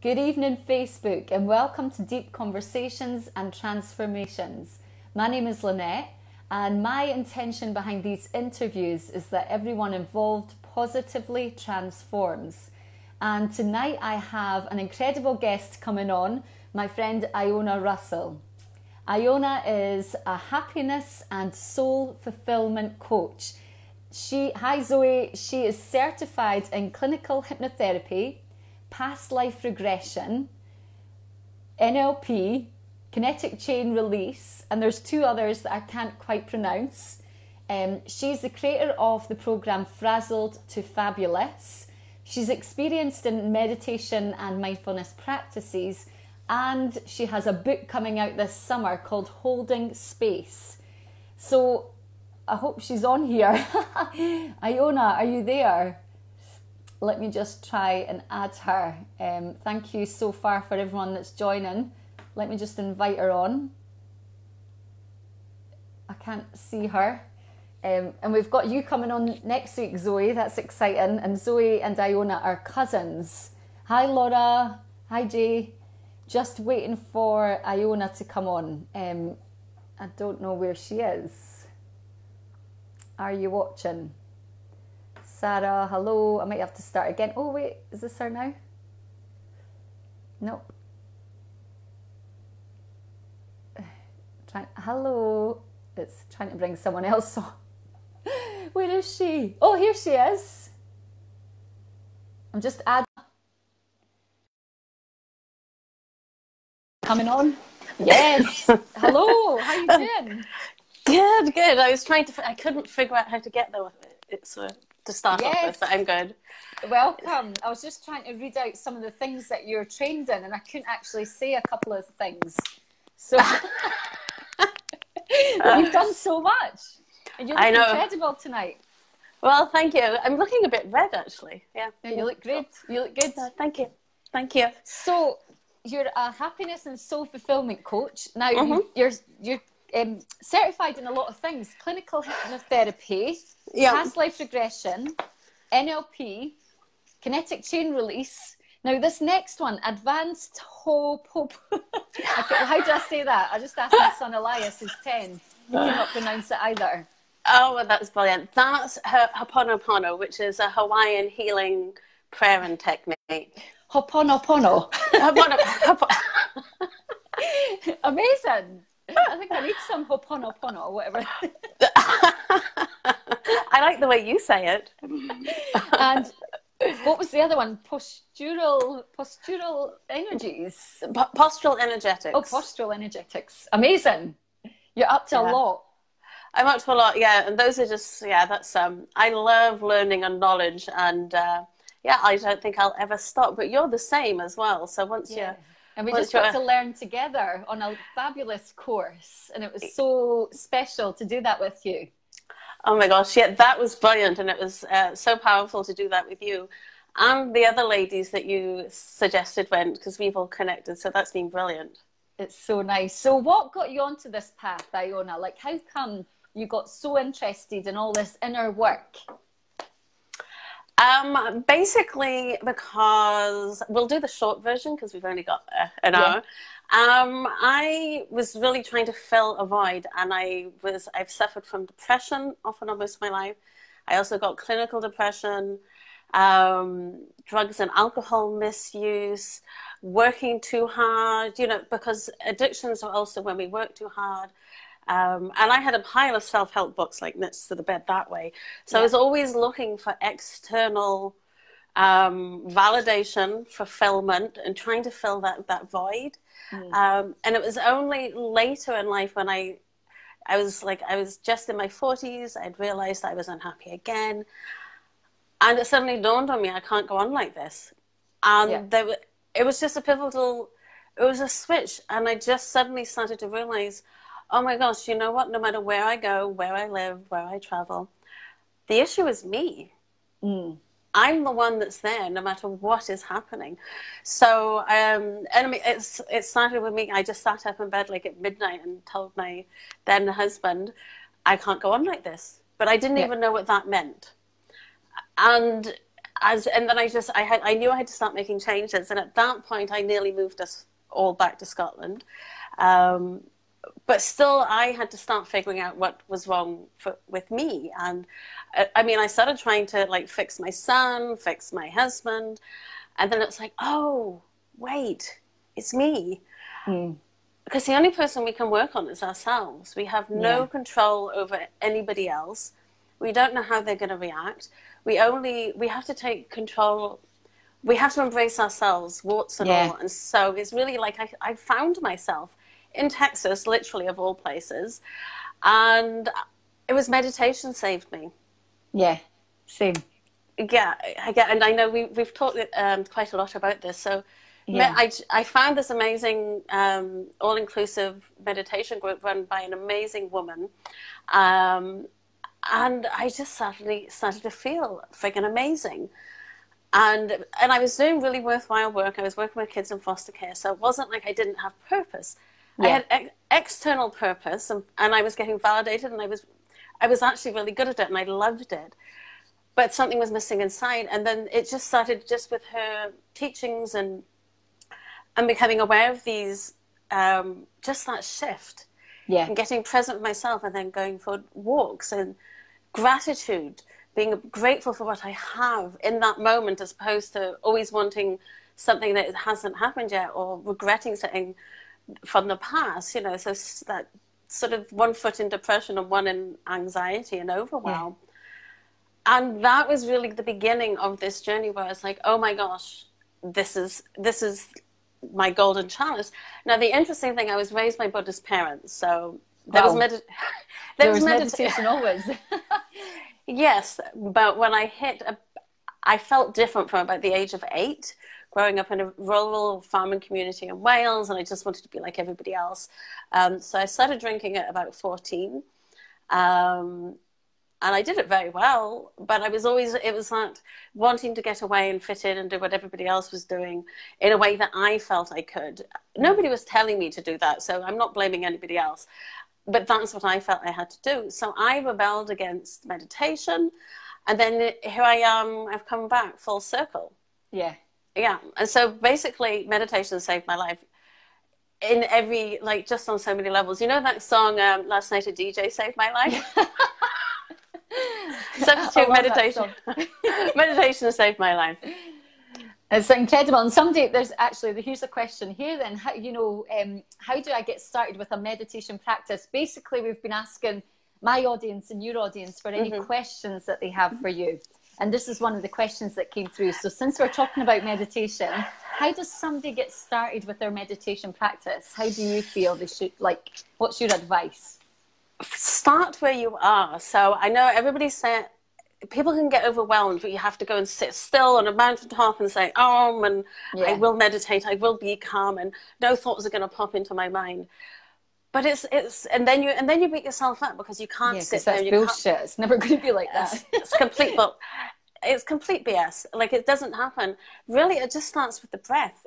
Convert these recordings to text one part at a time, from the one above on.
Good evening, Facebook, and welcome to Deep Conversations and Transformations. My name is Lynette, and my intention behind these interviews is that everyone involved positively transforms. And tonight I have an incredible guest coming on, my friend Iona Russell. Iona is a happiness and soul fulfillment coach. Hi Zoe, she is certified in clinical hypnotherapy, past life regression, NLP, kinetic chain release, and there's two others that I can't quite pronounce. She's the creator of the program Frazzled to Fabulous. She's experienced in meditation and mindfulness practices, and she has a book coming out this summer called Holding Space. So I hope she's on here. Iona, are you there? Let me just try and add her. Thank you so far for everyone that's joining. Let me just invite her on. I can't see her. And we've got you coming on next week, Zoe. That's exciting. And Zoe and Iona are cousins. Hi, Laura. Hi, Jay. Just waiting for Iona to come on. I don't know where she is. Are you watching? Sarah, hello. I might have to start again. Oh, wait. Is this her now? Nope. Hello. It's trying to bring someone else on. Where is she? Oh, here she is. I'm just adding. Coming on? Yes. Hello. How you doing? Good, good. I couldn't figure out how to get there with it. It's to start off with, but I'm good. Welcome. I was just trying to read out some of the things that you're trained in, and I couldn't actually say a couple of things. So you've done so much, and you look incredible tonight. Well, thank you. I'm looking a bit red, actually. Yeah. You look great. You look good. Thank you. Thank you. So you're a happiness and soul fulfillment coach. Now you're certified in a lot of things: clinical hypnotherapy, past life regression, NLP, kinetic chain release. Now this next one, advanced hope. How do I say that? I just asked my son Elias, who's 10. He cannot pronounce it either. Oh, well, that's brilliant. That's Ho'oponopono, which is a Hawaiian healing prayer and technique. Ho'oponopono. Amazing. I think I need some Ho'oponopono or whatever. I like the way you say it. And what was the other one? Postural energies. Postural energetics. Oh, postural energetics. Amazing. You're up to a lot. I'm up to a lot, yeah. And those are just, that's, I love learning and knowledge. And, I don't think I'll ever stop. But you're the same as well. So once you're... And we just got to learn together on a fabulous course. And it was so special to do that with you. Oh my gosh, yeah, that was brilliant. And it was so powerful to do that with you. And the other ladies that you suggested went, because we've all connected. So that's been brilliant. It's so nice. So what got you onto this path, Iona? Like, how come you got so interested in all this inner work? Basically because we'll do the short version because we've only got an hour. I was really trying to fill a void, and I've suffered from depression often on most of my life. I also got clinical depression, drugs and alcohol misuse, working too hard, because addictions are also when we work too hard. And I had a pile of self-help books like next to the bed that way. So I was always looking for external validation, fulfillment, and trying to fill that void. And it was only later in life when I was just in my 40s, I'd realized I was unhappy again. And it suddenly dawned on me, I can't go on like this. And it was just it was a switch. And I just suddenly started to realize, oh my gosh, you know what? No matter where I go, where I live, where I travel, the issue is me. I'm the one that's there no matter what is happening. So, and I mean, it started with me. I just sat up in bed like at midnight and told my then husband, I can't go on like this. But I didn't even know what that meant. And And then I knew I had to start making changes. And at that point, I nearly moved us all back to Scotland. But still, I had to start figuring out what was wrong with me. And I mean, I started trying to like fix my son, fix my husband. And then it's like, oh, wait, it's me. Because the only person we can work on is ourselves. We have no control over anybody else. We don't know how they're going to react. We have to take control. We have to embrace ourselves, warts and all. And so it's really like I found myself in Texas, literally of all places. And it was meditation saved me. Yeah, same. Yeah, and I know we've talked quite a lot about this. So I found this amazing all-inclusive meditation group run by an amazing woman. And I just suddenly started to feel freaking amazing. And I was doing really worthwhile work. I was working with kids in foster care. So it wasn't like I didn't have purpose. I had external purpose, and I was getting validated, and I was actually really good at it, and I loved it. But something was missing inside. And then it just started just with her teachings and becoming aware of these, just that shift. Yeah. And getting present with myself, and then going for walks and gratitude, being grateful for what I have in that moment, as opposed to always wanting something that hasn't happened yet, or regretting something from the past, you know. So that sort of one foot in depression and one in anxiety and overwhelm. And that was really the beginning of this journey, where I was like, oh my gosh, this is my golden chalice. Now, the interesting thing, I was raised by Buddhist parents, so there was meditation always. Yes, but when I felt different from about the age of 8, growing up in a rural farming community in Wales, and I just wanted to be like everybody else. So I started drinking at about 14. And I did it very well, but it was that wanting to get away and fit in and do what everybody else was doing in a way that I felt I could. Nobody was telling me to do that, so I'm not blaming anybody else. But that's what I felt I had to do. So I rebelled against meditation, and then here I am, I've come back full circle. Yeah. Yeah. And so basically meditation saved my life in every, like, just on so many levels. You know that song, Last Night a DJ Saved My Life? Substitute meditation. Meditation saved my life. It's incredible. And someday here's a question here then. How do I get started with a meditation practice? Basically, we've been asking my audience and your audience for any questions that they have for you. And this is one of the questions that came through. So since we're talking about meditation, how does somebody get started with their meditation practice? How do you feel they should, what's your advice? Start where you are. So I know everybody said people can get overwhelmed, but you have to go and sit still on a mountaintop and say, and I will meditate, I will be calm, and no thoughts are going to pop into my mind. But and then you beat yourself up because you can't sit there. That's bullshit. It's never going to be like that. It's complete BS. Like, it doesn't happen. Really, it just starts with the breath.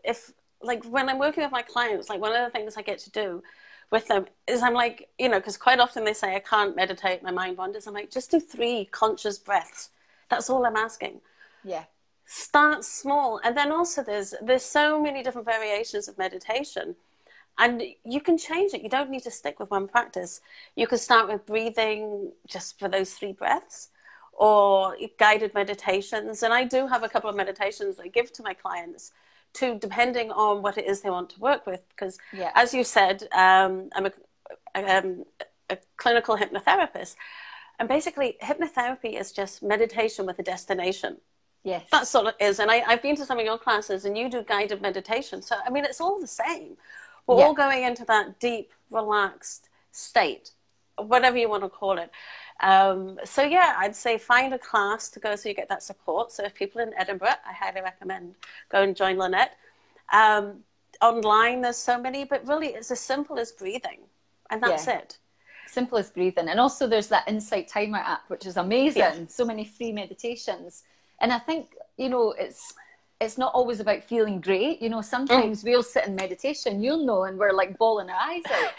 When I'm working with my clients, like, one of the things I get to do with them is I'm like, because quite often they say, I can't meditate, my mind wanders. I'm like, just do 3 conscious breaths. That's all I'm asking. Yeah. Start small. And then also there's so many different variations of meditation, and you can change it. You don't need to stick with one practice. You can start with breathing just for those 3 breaths, or guided meditations. And I do have a couple of meditations I give to my clients, depending on what it is they want to work with. Because, as you said, I'm a clinical hypnotherapist. And basically, hypnotherapy is just meditation with a destination. Yes. That's all it is. And I've been to some of your classes, and you do guided meditation. So, I mean, it's all the same. We're all going into that deep, relaxed state, whatever you want to call it. I'd say find a class to go so you get that support. So if people in Edinburgh, I highly recommend go and join Lynette. Online, there's so many, but really it's as simple as breathing, and that's it. Simple as breathing. And also there's that Insight Timer app, which is amazing. Yeah. So many free meditations. And I think, it's not always about feeling great. Sometimes we'll sit in meditation, and we're like bawling our eyes out,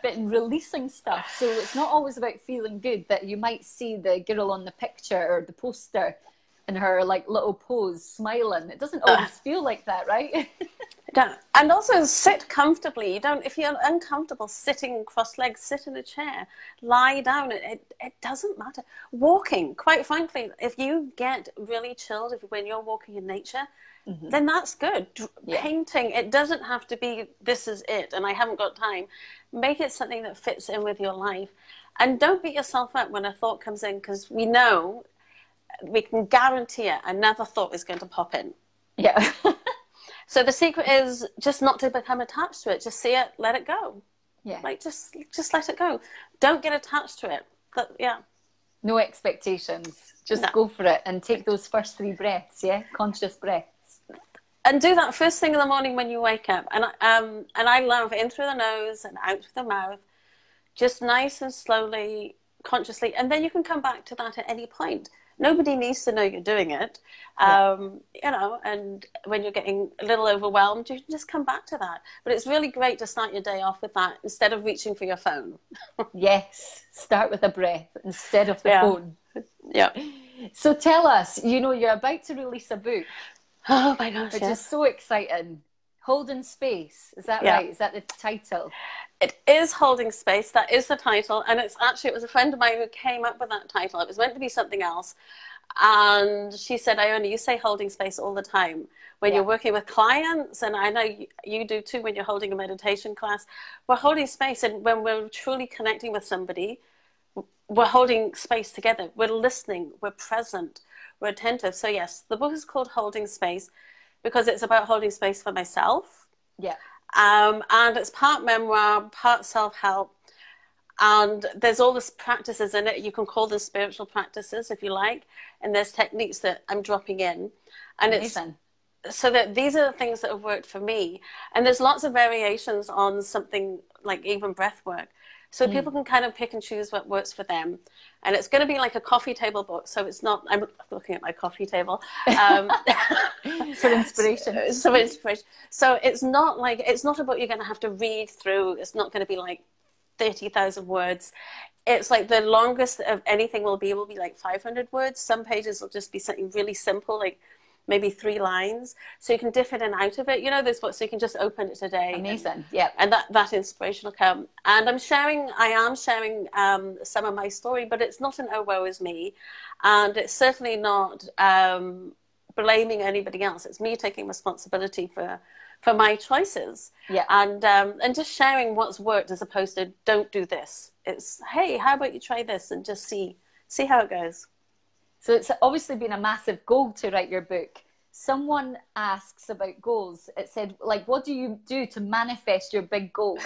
and releasing stuff. So it's not always about feeling good, that you might see the girl on the picture or the poster, in her like little pose, smiling. It doesn't always feel like that, right? And also sit comfortably. You don't, if you're uncomfortable sitting cross-legged, sit in a chair, lie down. It doesn't matter. Walking, quite frankly, if you get really chilled when you're walking in nature, then that's good. Painting, it doesn't have to be, this is it, and I haven't got time. Make it something that fits in with your life. And don't beat yourself up when a thought comes in, because we know, we can guarantee it, another thought is going to pop in. Yeah. So the secret is just not to become attached to it. Just see it, let it go. Yeah. Like, just let it go. Don't get attached to it. But, yeah. No expectations. Just go for it and take those first 3 breaths, yeah? Conscious breaths. And do that first thing in the morning when you wake up. And I love in through the nose and out through the mouth. Just nice and slowly, consciously. And then you can come back to that at any point. Nobody needs to know you're doing it. You know, and when you're getting a little overwhelmed, you can just come back to that. But it's really great to start your day off with that instead of reaching for your phone. Yes, start with a breath instead of the phone. Yeah. So tell us, you know, you're about to release a book. Oh my gosh, which is so exciting. Holding Space, is that right? Is that the title? It is Holding Space. That is the title. And it's actually, it was a friend of mine who came up with that title. It was meant to be something else. And she said, Iona, you say holding space all the time when you're working with clients. And I know you do too when you're holding a meditation class. We're holding space. And when we're truly connecting with somebody, we're holding space together. We're listening. We're present. We're attentive. So yes, the book is called Holding Space because it's about holding space for myself. Yeah. And it's part memoir, part self-help. And there's all these practices in it. You can call them spiritual practices if you like. And there's techniques that I'm dropping in. And Amazing. it's so that these are the things that have worked for me. And there's lots of variations on something like even breath work. So people can kind of pick and choose what works for them. And it's going to be like a coffee table book. So it's not, I'm looking at my coffee table. For inspiration. So inspiration. So it's not like, it's not a book you're going to have to read through. It's not going to be like 30,000 words. It's like the longest of anything will be like 500 words. Some pages will just be something really simple, like maybe 3 lines. So you can dip in and out of it. You know, there's books, so you can just open it today. Amazing. Yeah. And that inspiration will come. And I am sharing some of my story, but it's not an oh, woe is me. And it's certainly not blaming anybody else. It's me taking responsibility for my choices. Yeah. And just sharing what's worked as opposed to don't do this. It's, hey, how about you try this and just see how it goes. So it's obviously been a massive goal to write your book. Someone asks about goals. It said, like, what do you do to manifest your big goals?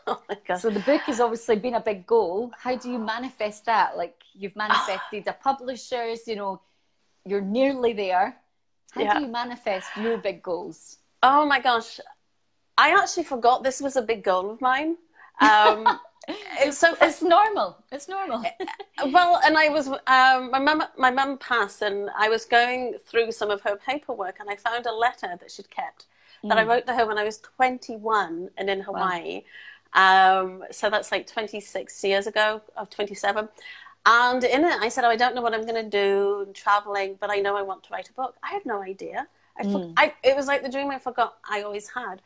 Oh my God. So the book has obviously been a big goal. How do you manifest that? Like, you've manifested a publishers, you know, you're nearly there. How do you manifest your big goals? Oh my gosh. I actually forgot this was a big goal of mine. It's normal. It's normal. Well, and I was, my mum passed and I was going through some of her paperwork and I found a letter that she'd kept that I wrote to her when I was 21 and in Hawaii. Wow. So that's like 26 years ago, of 27. And in it, I said, oh, I don't know what I'm going to do, traveling, but I know I want to write a book. I had no idea. It was like the dream I forgot I always had.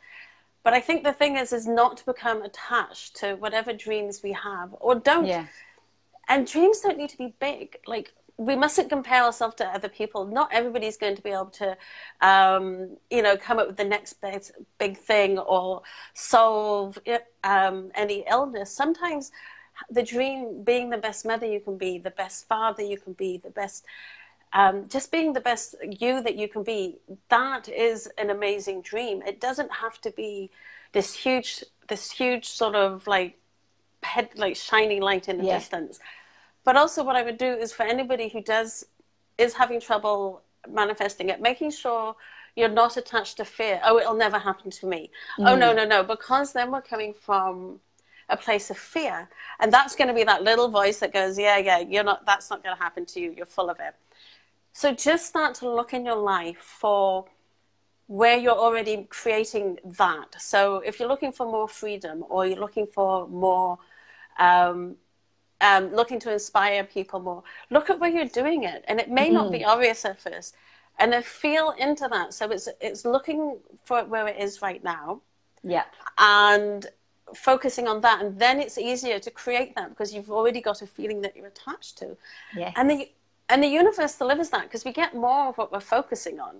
But I think the thing is not to become attached to whatever dreams we have or don't. Yeah. And dreams don't need to be big. Like, we mustn't compare ourselves to other people. Not everybody's going to be able to, you know, come up with the next big thing or solve any illness. Sometimes the dream, being the best mother you can be, the best father you can be, the best, just being the best you that you can be, that is an amazing dream. It doesn't have to be this huge sort of like shining light in the distance. But also what I would do is for anybody who is having trouble manifesting it, making sure you're not attached to fear. Oh, it'll never happen to me. Oh, no. Because then we're coming from a place of fear. And that's going to be that little voice that goes, yeah, that's not going to happen to you. You're full of it. So just start to look in your life for where you're already creating that. So if you're looking for more freedom or you're looking for more looking to inspire people more. Look at where you're doing it, and it may not be obvious at first, and then feel into that. So it's looking for where it is right now, and focusing on that, and then it's easier to create that because you've already got a feeling that you're attached to, and the universe delivers that because we get more of what we're focusing on.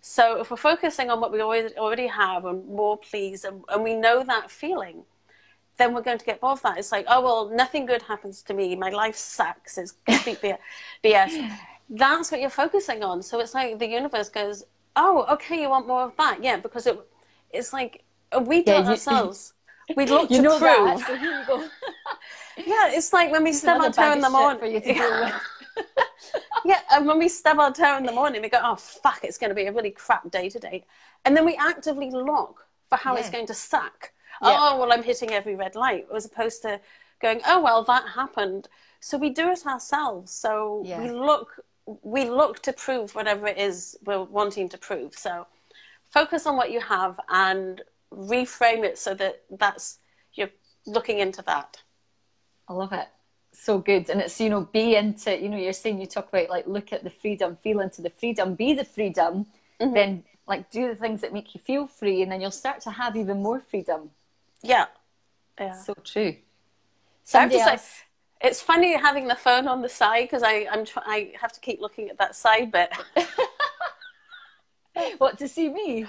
So if we're focusing on what we already have and more pleased, and we know that feeling, then we're going to get more of that. It's like, oh, well, nothing good happens to me. My life sucks. It's complete BS. That's what you're focusing on. So it's like the universe goes, oh, okay, you want more of that? Yeah, because it's like we do it ourselves. We look to prove. That, so here you go. Yeah, it's like when we stub our toe in the morning. For you to deal with. Yeah, and when we stub our toe in the morning, we go, oh, fuck, it's going to be a really crap day today. And then we actively look for how it's going to suck. Oh, well, I'm hitting every red light, as opposed to going, oh, well, that happened. So we do it ourselves. So we look to prove whatever it is we're wanting to prove. So focus on what you have and reframe it so that you're looking into that. I love it. So good. And it's, be into, you're saying, you talk about like, look at the freedom, feel into the freedom, be the freedom, then like do the things that make you feel free, and then you'll start to have even more freedom. Yeah. So true. Somebody else. It's funny having the phone on the side because I have to keep looking at that side bit. What, to see me?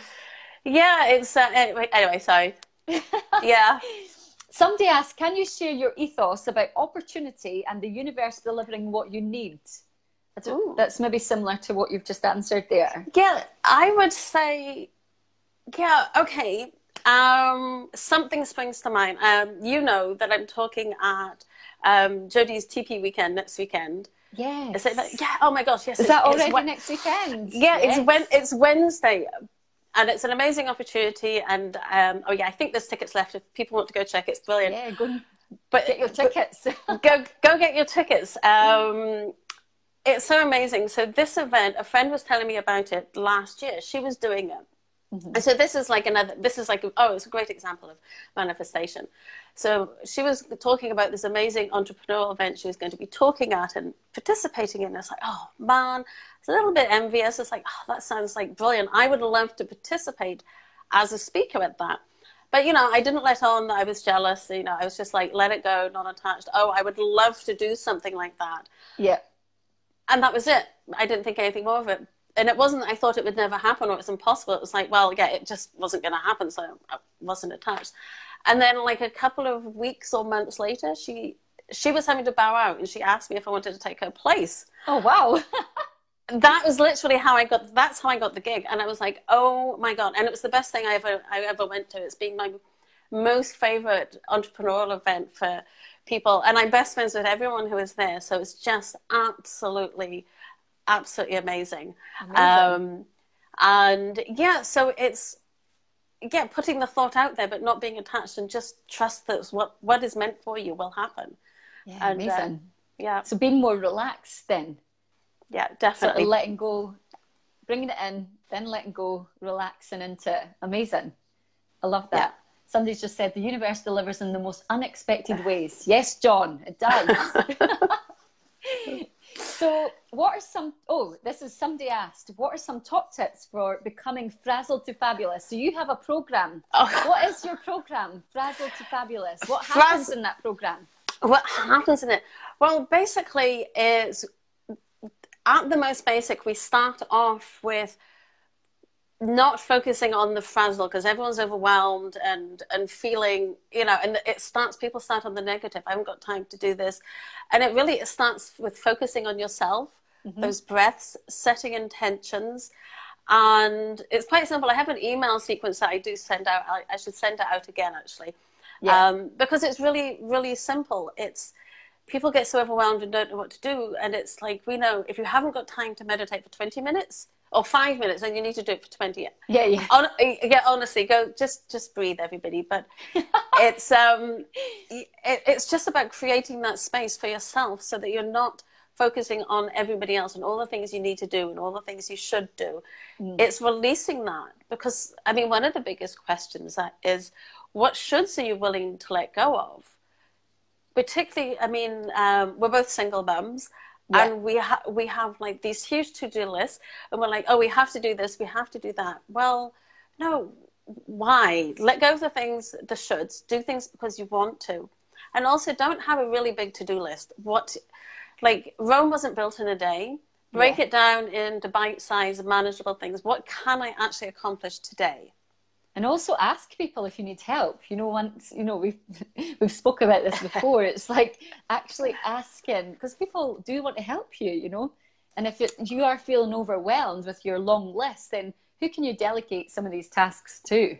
Yeah, it's anyway, sorry. Yeah. Somebody asked, can you share your ethos about opportunity and the universe delivering what you need? That's maybe similar to what you've just answered there. Yeah, I would say, okay. Something springs to mind. You know that I'm talking at Jodie's TP weekend next weekend. Yes. Is it yeah. Oh my gosh. Yes. Is that already next weekend? Yeah. Yes. It's Wednesday, and it's an amazing opportunity. And I think there's tickets left. If people want to go check, it's brilliant. Yeah. Get your tickets. go get your tickets. It's so amazing. So this event, a friend was telling me about it last year. She was doing it. And so it's a great example of manifestation. So she was talking about this amazing entrepreneurial event she was going to be talking at and participating in. And it's like, oh man, it's a little bit envious. It's like, oh, that sounds like brilliant. I would love to participate as a speaker at that. But, I didn't let on that I was jealous. I was just like, let it go, not attached. Oh, I would love to do something like that. Yeah. And that was it. I didn't think anything more of it. And it wasn't, I thought it would never happen or it was impossible. It was like, well, yeah, it just wasn't going to happen. So I wasn't attached. And then like a couple of weeks or months later, she was having to bow out and she asked me if I wanted to take her place. Oh, wow. That was literally that's how I got the gig. And I was like, oh my God. And it was the best thing I ever went to. It's been my most favorite entrepreneurial event for people. And I'm best friends with everyone who is there. So it's just absolutely amazing. And yeah, so it's putting the thought out there but not being attached, and just trust that what is meant for you will happen. Amazing. So being more relaxed then. Definitely. Sort of letting go, bringing it in, then letting go, relaxing into it. Amazing. I love that. Somebody's just said the universe delivers in the most unexpected ways. Yes, John, it does. So somebody asked, what are some top tips for becoming frazzled to fabulous? So you have a program. What is your program, Frazzled to Fabulous? What happens in that program? What happens in it? Well, basically is at the most basic, we start off with not focusing on the frazzle because everyone's overwhelmed and feeling, and people start on the negative. I haven't got time to do this. And it starts with focusing on yourself, those breaths, setting intentions. And it's quite simple. I have an email sequence that I do send out. I should send it out again, actually. Because it's really, really simple. People get so overwhelmed and don't know what to do. And it's like, we know if you haven't got time to meditate for 20 minutes, or 5 minutes, and you need to do it for 20. Honestly, go just breathe, everybody. But it's just about creating that space for yourself so that you're not focusing on everybody else and all the things you need to do and all the things you should do. It's releasing that, because one of the biggest questions that is, what shoulds are you willing to let go of? particularly, I mean, we're both single mums. Yeah. And we have like these huge to-do lists, and we're like, oh, we have to do this, we have to do that. Well, no, why? Let go of the things, the shoulds. Do things because you want to, and also don't have a really big to-do list. Like Rome wasn't built in a day. Break it down into bite-sized, manageable things. What can I actually accomplish today? And also ask people if you need help. You know, once, you know, we've spoke about this before. It's like actually asking, because people do want to help you, you know. And if you are feeling overwhelmed with your long list, then who can you delegate some of these tasks to?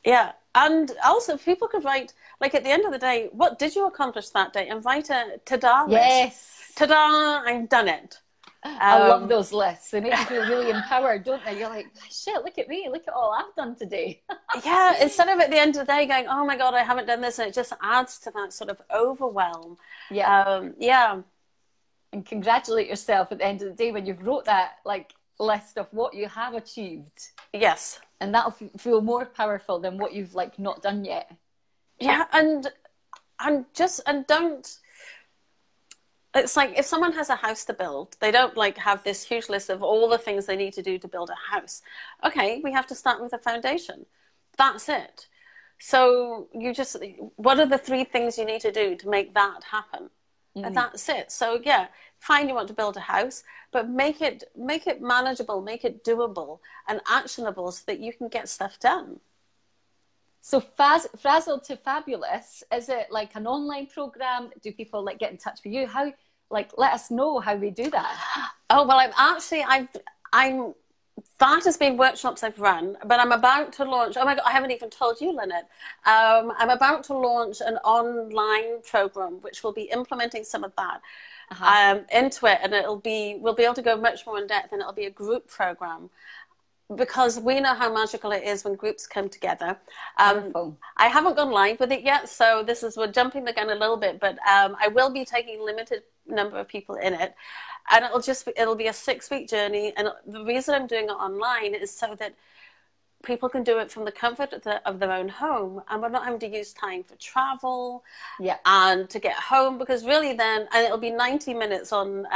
Yeah. And also people could write, like at the end of the day, what did you accomplish that day? And write a ta-da list. Yes. Ta-da, I've done it. I love those lists. They make you feel really empowered, don't they? You're like, shit, look at me. Look at all I've done today. Yeah, instead of at the end of the day going, oh my God, I haven't done this. And it just adds to that sort of overwhelm. Yeah. Yeah. And congratulate yourself at the end of the day when you've wrote that like list of what you have achieved. Yes. And that'll feel more powerful than what you've like not done yet. Yeah. And don't, it's like if someone has a house to build, they don't like have this huge list of all the things they need to do to build a house. Okay, we have to start with a foundation. That's it. So what are the 3 things you need to do to make that happen? And that's it. So yeah, fine, you want to build a house, but make it manageable, make it doable and actionable so that you can get stuff done. So Frazzled to Fabulous, is it like an online program? Do people like get in touch with you? How, like, let us know how they do that. Oh, well, that has been workshops I've run, but I'm about to launch, oh my God, I haven't even told you, Lynette. I'm about to launch an online program, which will be implementing some of that into it. And we'll be able to go much more in depth, and it'll be a group program. Because we know how magical it is when groups come together. I haven't gone live with it yet, so we're jumping the gun a little bit, but I will be taking a limited number of people in it, and it'll be a 6-week journey. And the reason I'm doing it online is so that people can do it from the comfort of their own home, and we're not having to use time for travel and to get home, because really and it'll be 90 minutes on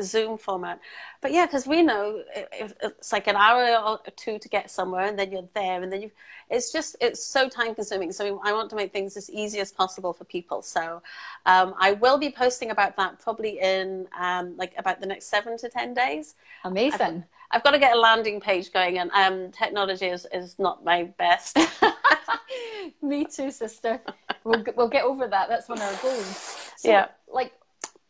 Zoom format. But yeah, because we know it's like an hour or 2 to get somewhere, and then you're there, and then it's so time consuming. So I want to make things as easy as possible for people. So I will be posting about that probably in like about the next 7 to 10 days. Amazing. I've got to get a landing page going, and technology is not my best. Me too, sister. We'll get over that. That's one of our goals. So, yeah. Like,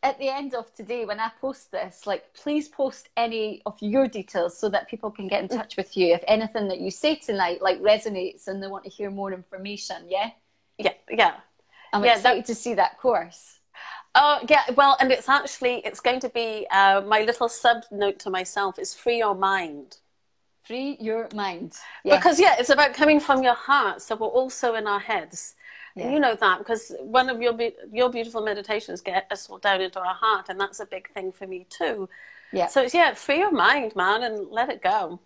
at the end of today, when I post this, like, please post any of your details so that people can get in touch with you if anything that you say tonight like resonates and they want to hear more information. Yeah. I'm excited to see that course. Oh yeah, well, and it's going to be my little sub note to myself is free your mind. Free your mind. Yes. Because it's about coming from your heart, so we're also in our heads. And you know that, because one of your beautiful meditations get us down into our heart, and that's a big thing for me too. Yeah. So it's free your mind, man, and let it go.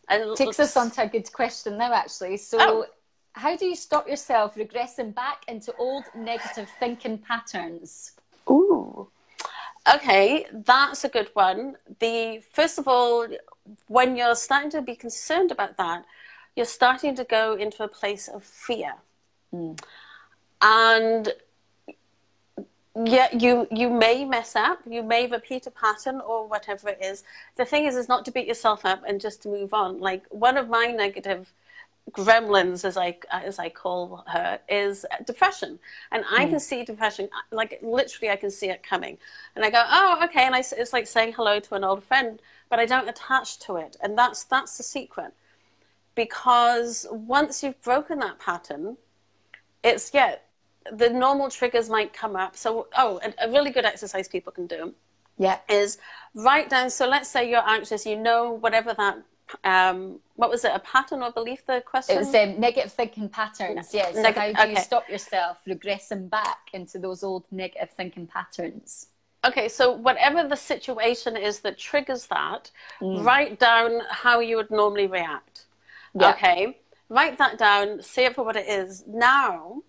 And takes us on to a good question now, actually. So, how do you stop yourself regressing back into old negative thinking patterns? Ooh. Okay, that's a good one. First of all, when you're starting to be concerned about that, you're starting to go into a place of fear. And you may mess up, you may repeat a pattern or whatever it is. The thing is not to beat yourself up and just to move on. Like, one of my negative gremlins, as I call her, is depression. And I can see depression, like literally I can see it coming. And I go, oh, okay. And it's like saying hello to an old friend, but I don't attach to it. And that's the secret. Because once you've broken that pattern, the normal triggers might come up. So, a really good exercise people can do is write down. So let's say you're anxious, whatever that, what was it, a pattern or belief, the question? It was negative thinking patterns, yes. So how do you stop yourself regressing back into those old negative thinking patterns? Okay, so whatever the situation is that triggers that, write down how you would normally react. Yeah. Okay. Write that down, see it for what it is. Now,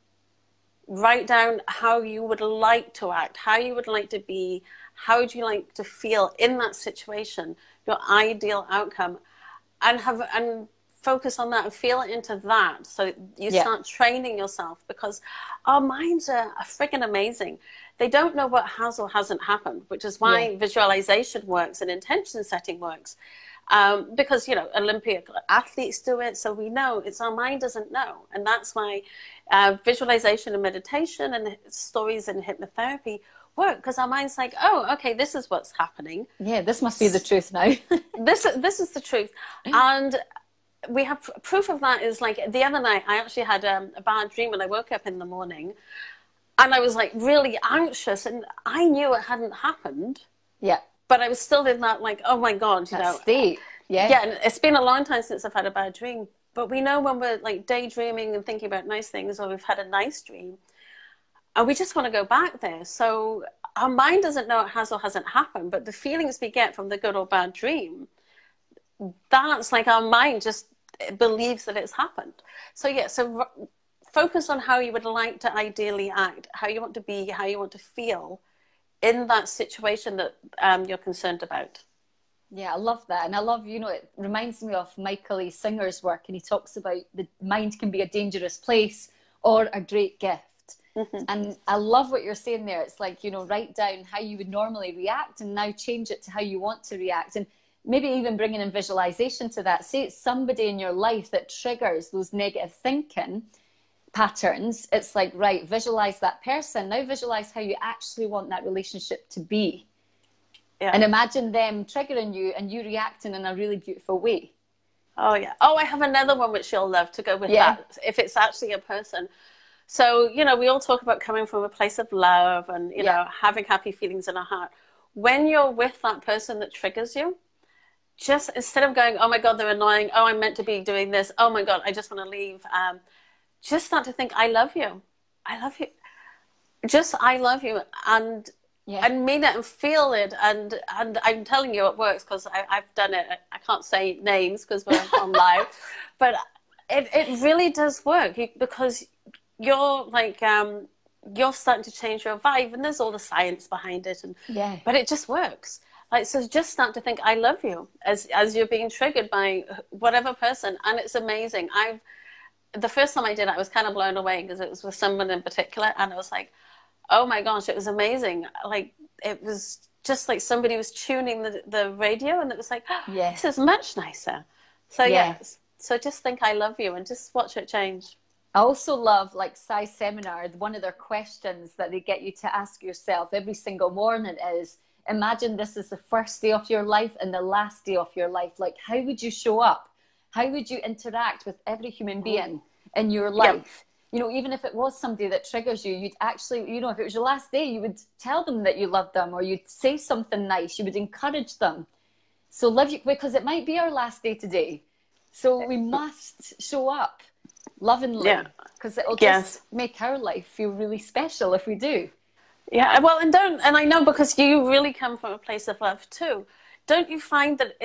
write down how you would like to act, how you would like to be, how would you like to feel in that situation, your ideal outcome, and focus on that and feel it into that. So you start training yourself, because our minds are freaking amazing. They don't know what has or hasn't happened, which is why visualization works and intention setting works. Because, you know, Olympic athletes do it, so we know. It's our mind doesn't know. And that's why visualization and meditation and stories and hypnotherapy work, because our mind's like, oh, okay, this is what's happening. Yeah, this must be the truth now. This is the truth. And we have proof of that is, like, the other night, I actually had a bad dream when I woke up in the morning. And I was, like, really anxious, and I knew it hadn't happened. Yeah. But I was still in that, like, oh my God, you know. State. Yeah. Yeah, and it's been a long time since I've had a bad dream. But we know when we're, like, daydreaming and thinking about nice things, or we've had a nice dream, and we just want to go back there. So our mind doesn't know it has or hasn't happened, but the feelings we get from the good or bad dream, that's like our mind just believes that it's happened. So yeah, so focus on how you would like to ideally act, how you want to be, how you want to feel in that situation that you're concerned about. Yeah, I love that. And I love, you know, it reminds me of Michael E. Singer's work, and he talks about the mind can be a dangerous place or a great gift. Mm-hmm. And I love what you're saying there. It's like, you know, write down how you would normally react and now change it to how you want to react. And maybe even bringing in visualization to that. Say it's somebody in your life that triggers those negative thinking patterns. It's like, right, visualize that person. Now visualize how you actually want that relationship to be. Yeah. And imagine them triggering you and you reacting in a really beautiful way. Oh, yeah. Oh, I have another one which you'll love to go with that, if it's actually a person. So, you know, we all talk about coming from a place of love and, you know, having happy feelings in our heart. When you're with that person that triggers you, just instead of going, oh my God, they're annoying. Oh, I'm meant to be doing this. Oh my God, I just want to leave. Just start to think, I love you. I love you. Just, I love you. And mean it and feel it. And I'm telling you it works, because I've done it. I can't say names because we're on live. But it really does work, because you're like, you're starting to change your vibe, and there's all the science behind it. But it just works. Like, so just start to think, I love you, as you're being triggered by whatever person. And it's amazing. The first time I did it, I was kind of blown away, because it was with someone in particular. And I was like, oh my gosh, it was amazing. Like, it was just like somebody was tuning the radio, and it was like, this is much nicer. So so just think, I love you, and just watch it change. I also love, like, Sai Seminar, one of their questions that they get you to ask yourself every single morning is, imagine this is the first day of your life and the last day of your life. Like, how would you show up? How would you interact with every human being in your life? You know, even if it was somebody that triggers you, you'd actually, you know, if it was your last day, you would tell them that you loved them, or you'd say something nice, you would encourage them. So live you, because it might be our last day today. So we must show up lovingly, because it'll just make our life feel really special if we do. Yeah, well, and I know, because you really come from a place of love too. Don't you find that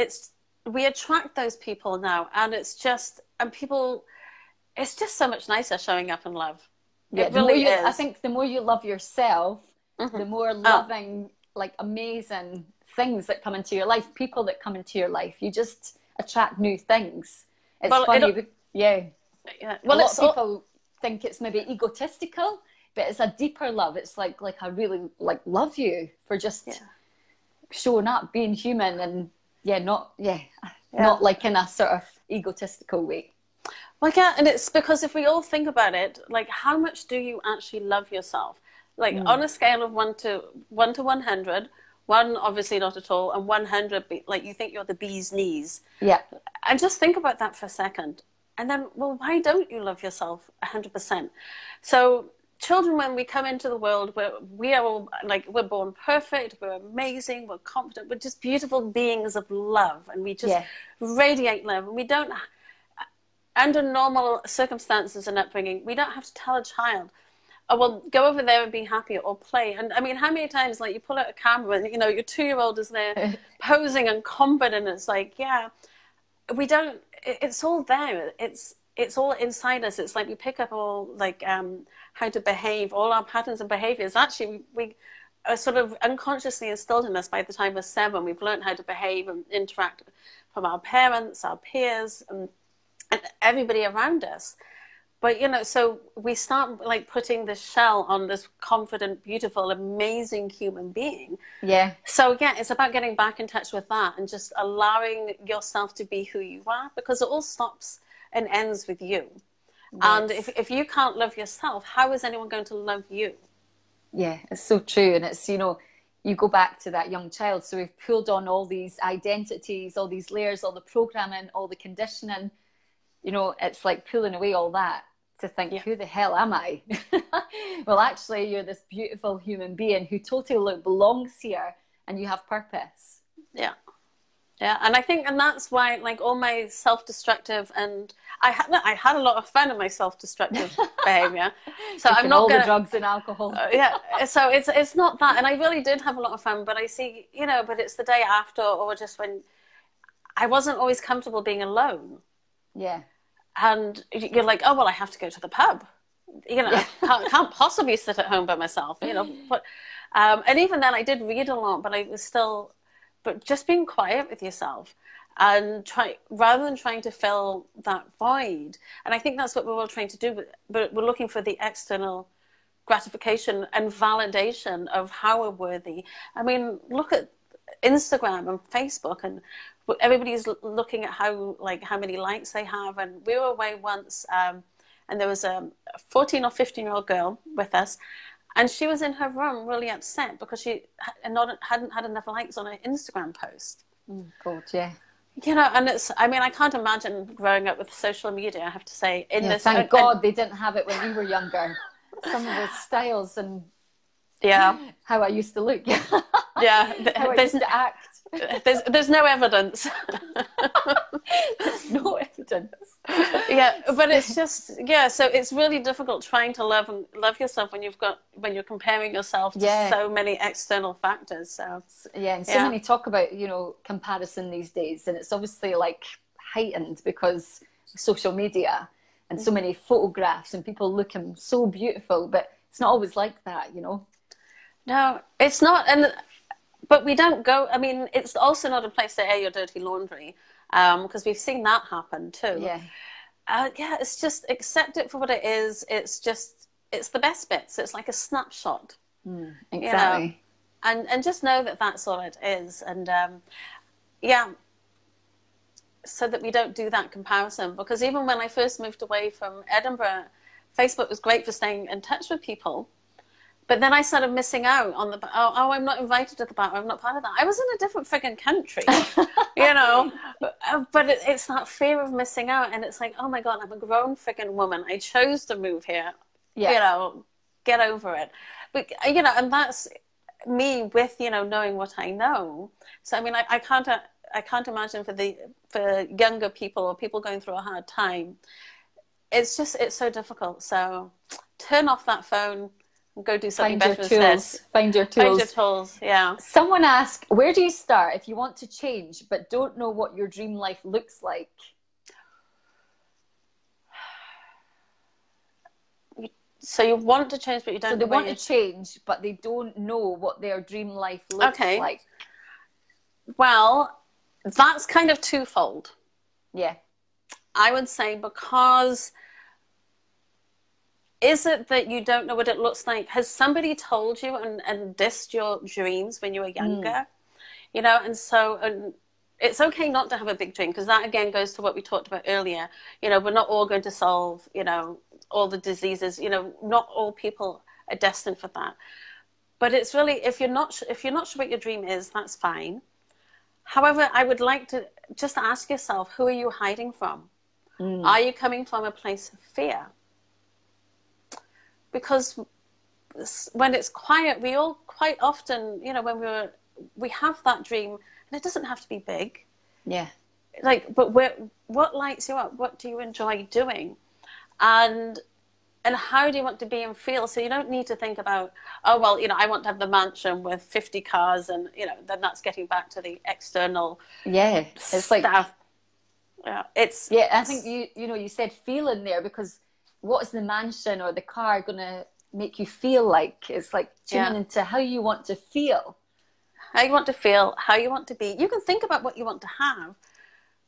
we attract those people now, and it's just so much nicer showing up in love. Yeah, it really is. I think the more you love yourself, the more loving, like, amazing things that come into your life, people that come into your life, you just attract new things. It's funny, well, a lot of people think it's maybe egotistical, but it's a deeper love. It's like I really love you for just showing up, being human, and not like in a sort of egotistical way. Well, yeah, and it's because if we all think about it, like, how much do you actually love yourself? Like, on a scale of 1 to 100, 1 obviously not at all, and 100 like you think you're the bee's knees. Yeah. And just think about that for a second. And then, well, why don't you love yourself 100%? So children, when we come into the world, we are all, like, we're born perfect, we're amazing, we're confident, we're just beautiful beings of love, and we just radiate love. And we don't, under normal circumstances and upbringing, we don't have to tell a child, oh, well, go over there and be happy, or play. And I mean, how many times, like, you pull out a camera and, you know, your 2-year-old is there posing and confident, and it's like, we don't, it's all there. it's all inside us. It's like we pick up all like how to behave, all our patterns and behaviors. Actually, we are sort of unconsciously instilled in us by the time we're 7. We've learned how to behave and interact from our parents, our peers, and everybody around us. But, you know, so we start like putting this shell on this confident, beautiful, amazing human being. Yeah. So, yeah, it's about getting back in touch with that and just allowing yourself to be who you are, because it all stops and ends with you. Yes. And if you can't love yourself, how is anyone going to love you? Yeah, it's so true. And it's, you know, you go back to that young child. So we've pulled on all these identities, all these layers, all the programming, all the conditioning. You know, it's like pulling away all that to think, who the hell am I? Well, actually, you're this beautiful human being who totally belongs here, and you have purpose. Yeah. Yeah, and I think, and that's why, like, all my self-destructive, and I had a lot of fun in my self-destructive behavior. So I'm not all the drugs and alcohol. Yeah, so it's not that, and I really did have a lot of fun. But I see, you know, but it's the day after, or just when I wasn't always comfortable being alone. Yeah. And you're like, oh well, I have to go to the pub. You know, can't possibly sit at home by myself. You know, but and even then, I did read a lot, but I was still. But just being quiet with yourself and rather than trying to fill that void. And I think that's what we're all trying to do, but we're looking for the external gratification and validation of how we're worthy. I mean, look at Instagram and Facebook, and everybody's looking at how many likes they have. And we were away once, and there was a 14 or 15-year-old girl with us. And she was in her room really upset because she hadn't had enough likes on her Instagram post. Oh, God, yeah. You know, and I mean, I can't imagine growing up with social media, I have to say. Thank God they didn't have it when we were younger. Some of the styles and how I used to look. Yeah. How I used to act. There's no evidence. There's no evidence. Yeah, but it's just so it's really difficult trying to love yourself when you're comparing yourself to so many external factors. So and so many talk about, you know, comparison these days, and it's obviously like heightened because of social media and so many photographs and people looking so beautiful, but it's not always like that, you know. No, it's not. But we don't go, I mean, it's also not a place to air your dirty laundry, because we've seen that happen too. Yeah. It's just accept it for what it is. It's the best bits. It's like a snapshot. Exactly. You know? And just know that that's all it is. And so that we don't do that comparison. Because even when I first moved away from Edinburgh, Facebook was great for staying in touch with people. But then I started missing out on I'm not invited to the bar. I'm not part of that. I was in a different frigging country, you know. But it's that fear of missing out. And it's like, oh my God, I'm a grown frigging woman. I chose to move here. Yeah. You know, get over it. But, you know, and that's me with, you know, knowing what I know. So, I mean, I can't imagine for younger people or people going through a hard time. It's so difficult. So turn off that phone. Go do something better instead. Find your tools. Find your tools, yeah. Someone asked, where do you start if you want to change but don't know what your dream life looks like? So you want to change, but you don't. So they want to change, but they don't know what their dream life looks like. Well, that's kind of twofold. Yeah. I would say because... Is it that you don't know what it looks like? Has somebody told you and dissed your dreams when you were younger? You know, and so it's okay not to have a big dream, because that again goes to what we talked about earlier. You know, we're not all going to solve, you know, all the diseases. You know, not all people are destined for that. But it's really, if you're not sure what your dream is, that's fine. However, I would like to just ask yourself, who are you hiding from? Are you coming from a place of fear? Because when it's quiet, we all quite often, you know, when we have that dream, and it doesn't have to be big. Yeah. Like, but what lights you up? What do you enjoy doing? And how do you want to be and feel? So you don't need to think about, oh, well, you know, I want to have the mansion with 50 cars, and, you know, then that's getting back to the external it's like stuff. Yeah, yeah. I think you said feeling there, because what is the mansion or the car going to make you feel like? It's like tuning into how you want to feel. How you want to feel, how you want to be. You can think about what you want to have,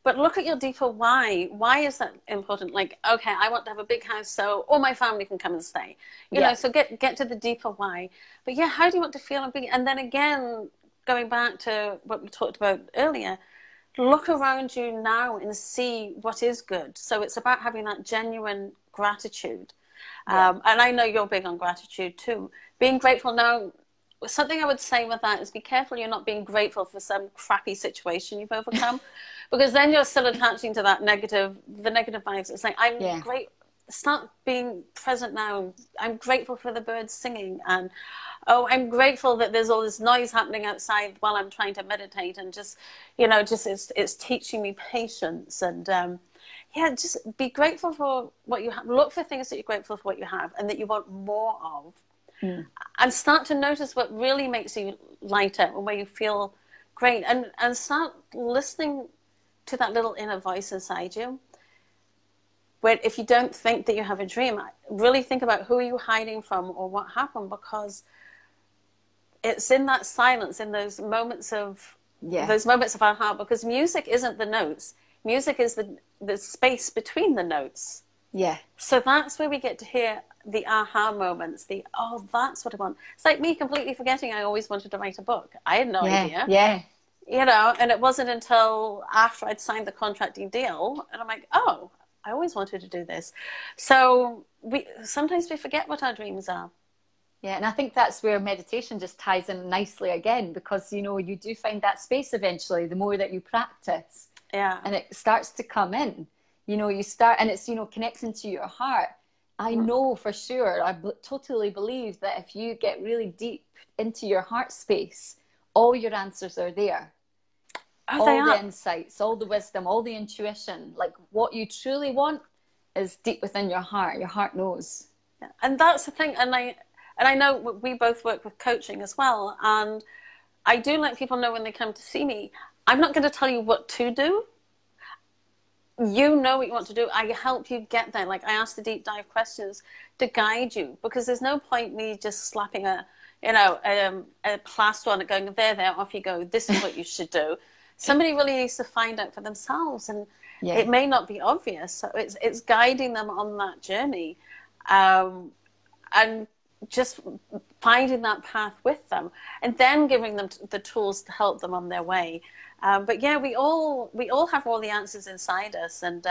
but look at your deeper why. Why is that important? Like, okay, I want to have a big house so all my family can come and stay. You know, so get to the deeper why. But yeah, how do you want to feel and be? And then again, going back to what we talked about earlier, look around you now and see what is good. So it's about having that genuine gratitude. And I know you're big on gratitude too. Being grateful now, something I would say with that is be careful you're not being grateful for some crappy situation you've overcome, because then you're still attaching to that the negative vibes. It's like, I'm great. Start being present now. I'm grateful for the birds singing, and I'm grateful that there's all this noise happening outside while I'm trying to meditate, and just it's teaching me patience, and just be grateful for what you have. Look for things that you're grateful for what you have and that you want more of, and start to notice what really makes you lighter and where you feel great, and start listening to that little inner voice inside you. Where if you don't think that you have a dream, really think about who are you hiding from or what happened, because it's in that silence, in those moments of our heart. Because music isn't the notes; music is the space between the notes. Yeah. So that's where we get to hear the aha moments. That's what I want. It's like me completely forgetting I always wanted to write a book. I had no idea. Yeah. You know, and it wasn't until after I'd signed the contracting deal, and I'm like, oh, I always wanted to do this. So sometimes we forget what our dreams are. Yeah, and I think that's where meditation just ties in nicely again, because, you do find that space eventually, the more that you practice. Yeah. And it starts to come in. You start, and it's, connects into your heart. I know for sure, I totally believe that if you get really deep into your heart space, all your answers are there. All the insights, all the wisdom, all the intuition, like what you truly want is deep within your heart. Your heart knows. Yeah. And that's the thing. And I know we both work with coaching as well. And I do let people know when they come to see me, I'm not going to tell you what to do. You know what you want to do. I help you get there. Like, I ask the deep dive questions to guide you, because there's no point me just slapping a plaster on it, going, there, off you go. This is what you should do. Somebody really needs to find out for themselves, and it may not be obvious. So it's guiding them on that journey, and just finding that path with them, and then giving them the tools to help them on their way. But yeah, we all have all the answers inside us, and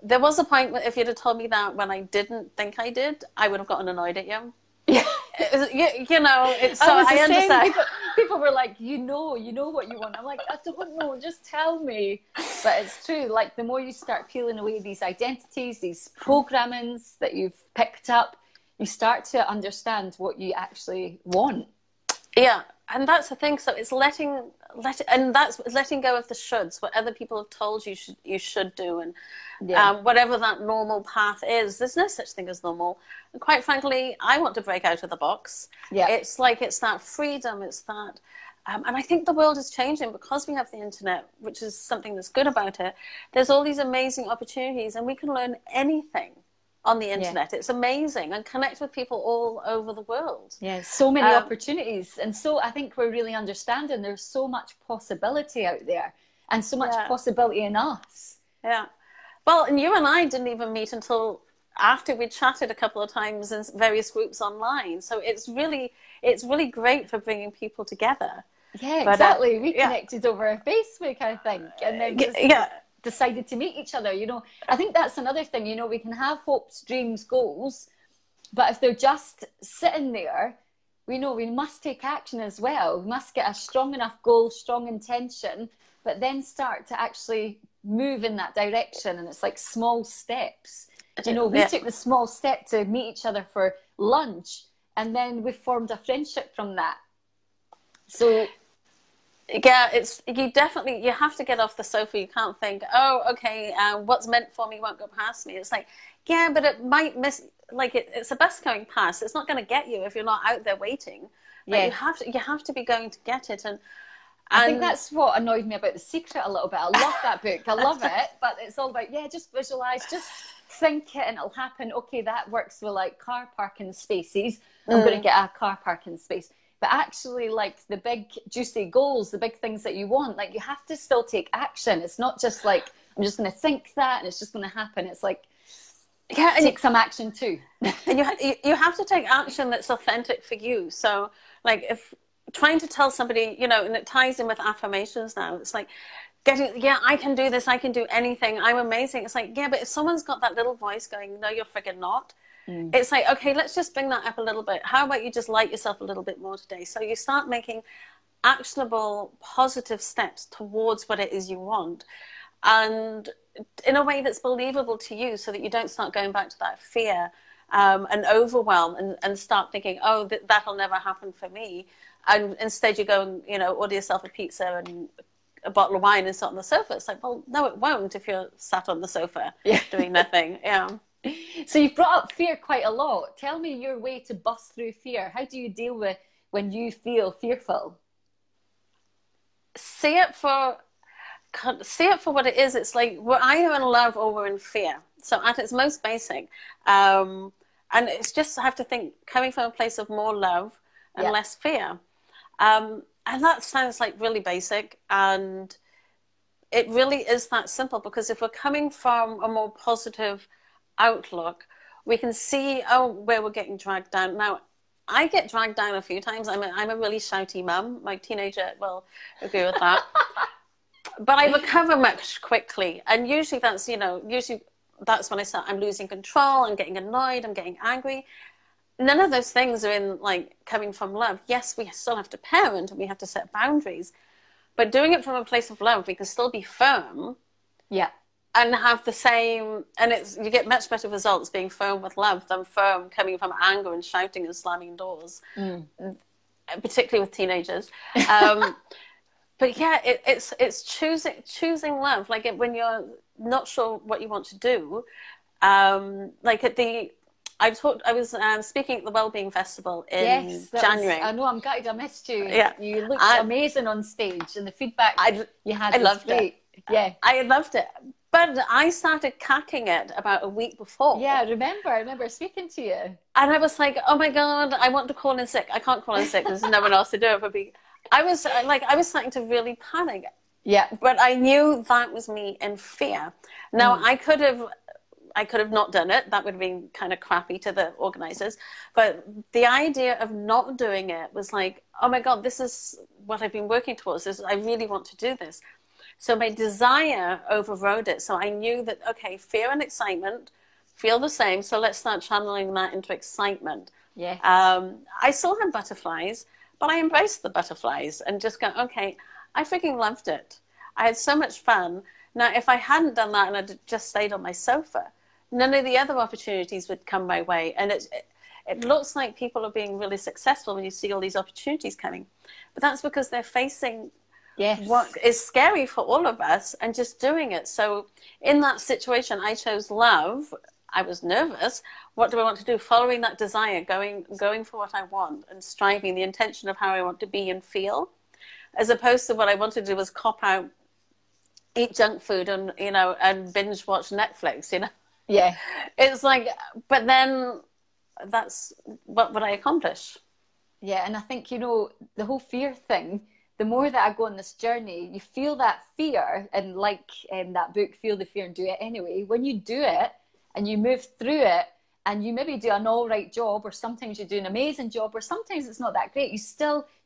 there was a point where if you'd have told me that when I didn't think I did, I would have gotten annoyed at you. Yeah. I understand. People were like, you know what you want. I'm like, I don't know, just tell me. But it's true. Like, the more you start peeling away these identities, these programmings that you've picked up, you start to understand what you actually want. Yeah, and that's the thing. So it's letting go of the shoulds, what other people have told you should do, and whatever that normal path is. There's no such thing as normal. And quite frankly, I want to break out of the box. Yeah, it's that freedom. It's that, and I think the world is changing because we have the internet, which is something that's good about it. There's all these amazing opportunities, and we can learn anything on the internet. It's amazing, and connect with people all over the world. Yeah, so many opportunities, and so I think we're really understanding there's so much possibility out there, and so much possibility in us. Yeah, well, and you and I didn't even meet until after we chatted a couple of times in various groups online. So it's really great for bringing people together. Yeah, exactly. We connected over Facebook, I think, and then decided to meet each other. I think that's another thing. We can have hopes, dreams, goals, but if they're just sitting there, we must take action as well. We must get a strong enough goal, strong intention, but then start to actually move in that direction. And it's like small steps. We took the small step to meet each other for lunch, and then we formed a friendship from that. So yeah, you have to get off the sofa. You can't think, what's meant for me won't go past me. It's like, yeah, but it might it's a bus going past. It's not going to get you if you're not out there waiting. Like, you have to be going to get it. I think that's what annoyed me about The Secret a little bit. I love that book. I love it. But it's all about, just visualize, just think it and it'll happen. Okay, that works with like car parking spaces. I'm going to get a car parking space. But actually, like the big juicy goals, the big things that you want, like you have to still take action. It's not just like, I'm just going to think that and it's just going to happen. It's like, take some action too. And you have to take action that's authentic for you. So like if trying to tell somebody, you know, and it ties in with affirmations now, it's like I can do this, I can do anything, I'm amazing. It's like, but if someone's got that little voice going, no, you're friggin' not. It's like, okay, let's just bring that up a little bit. How about you just light yourself a little bit more today? So you start making actionable, positive steps towards what it is you want. And in a way that's believable to you, so that you don't start going back to that fear and overwhelm and start thinking, oh, that'll never happen for me. And instead you go and, you know, order yourself a pizza and a bottle of wine and sit on the sofa. It's like, well, no, it won't if you're sat on the sofa doing nothing. So you've brought up fear quite a lot. Tell me your way to bust through fear. How do you deal with when you feel fearful? See it for what it is. It's like we're either in love or we're in fear. So at its most basic, and it's just I have to think coming from a place of more love and less fear. And that sounds like really basic, and it really is that simple, because if we're coming from a more positive outlook, we can see where we're getting dragged down. Now, I get dragged down a few times. I'm a really shouty mum. My teenager will agree with that. But I recover much quickly, and usually that's when I start. I'm losing control. I'm getting annoyed. I'm getting angry. None of those things are in like coming from love. Yes, we still have to parent and we have to set boundaries, but doing it from a place of love, we can still be firm. And have the same, and you get much better results being firm with love than firm coming from anger and shouting and slamming doors, particularly with teenagers. But it's choosing love. Like when you're not sure what you want to do, like I was speaking at the Wellbeing Festival in January. I know, I'm gutted I missed you. You looked amazing on stage, and the feedback you had was loved great. I loved it. But I started cacking it about a week before. I remember speaking to you. And I was like, oh my God, I want to call in sick. I can't call in sick. There's no one else to do it. But I was starting to really panic. But I knew that was me in fear. Now, I could have not done it. That would have been kind of crappy to the organizers. But the idea of not doing it was like, oh my God, this is what I've been working towards. I really want to do this. So my desire overrode it. So I knew that, okay, fear and excitement feel the same. So let's start channeling that into excitement. I still had butterflies, but I embraced the butterflies and just go, okay, I freaking loved it. I had so much fun. Now, if I hadn't done that and I'd just stayed on my sofa, none of the other opportunities would come my way. And it looks like people are being really successful when you see all these opportunities coming. But that's because they're facing what is scary for all of us and just doing it. So in that situation, I chose love. I was nervous. What do I want to do? Following that desire, going for what I want and striving the intention of how I want to be and feel, as opposed to what I wanted to do was cop out, eat junk food and, and binge watch Netflix, It's like, but then that's what would I accomplish? And I think, the whole fear thing, the more that I go on this journey, you feel that fear, and like that book, Feel the Fear and Do It Anyway. When you do it and you move through it and you maybe do an all right job, or sometimes you do an amazing job, or sometimes it's not that great,